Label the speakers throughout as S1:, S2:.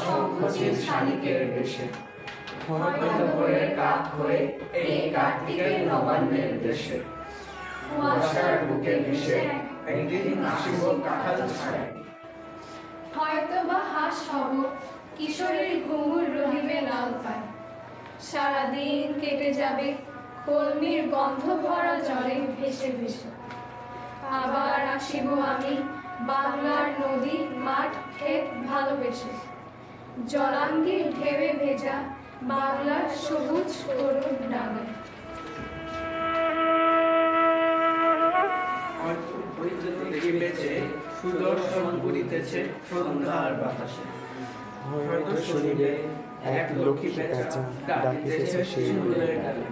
S1: শঙ্খচিল শালিকের বেশে, হয়তো ভোরের কাক হয়ে এই কার্তিকের নবান্নের দেশে। কুয়াশার বুকে মিশে একদিন আসিব কাঁঠাল ছায়,
S2: হয়তো বা হাঁস হব কিশোরীর ঘুঙুর রহিবে লাল পায়। সারাদিন কেটে যাবে কলমির গন্ধ ভরা জলে ভেসে ভেসে। আবার আসিব আমি বাংলার নদী মাঠ ক্ষেত ভালোবেসে। জলাঙ্গির ঢেউয়ে ভেজা বাংলার সবুজ করুণ ডাঙায়।
S1: দেখিবেছে সুদর্শন ঘুরিতেছে সন্ধ্যার বাতাসে, হয়তো শুনিবে এক লক্ষ্মী পেঁচা ডাকিতেছে শিশুদের গানে,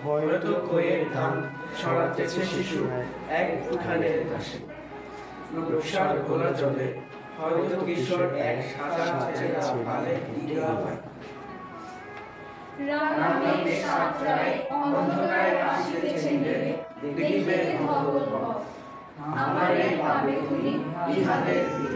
S1: হয়তো খয়ের ধান ছড়াতেছে শিশু এক উঠানের ঘাসে। রূপসার ঘোলা জলে হয়তো কিশোর এক সাদা ছেঁড়া পালে ইরা পায়।
S2: রাঙামেঘ সাতরায় অন্ধকারে আসিতেছে নেমে, দেখিবে ভবভব আমারে পাবে তুমি ইহাদের বীর।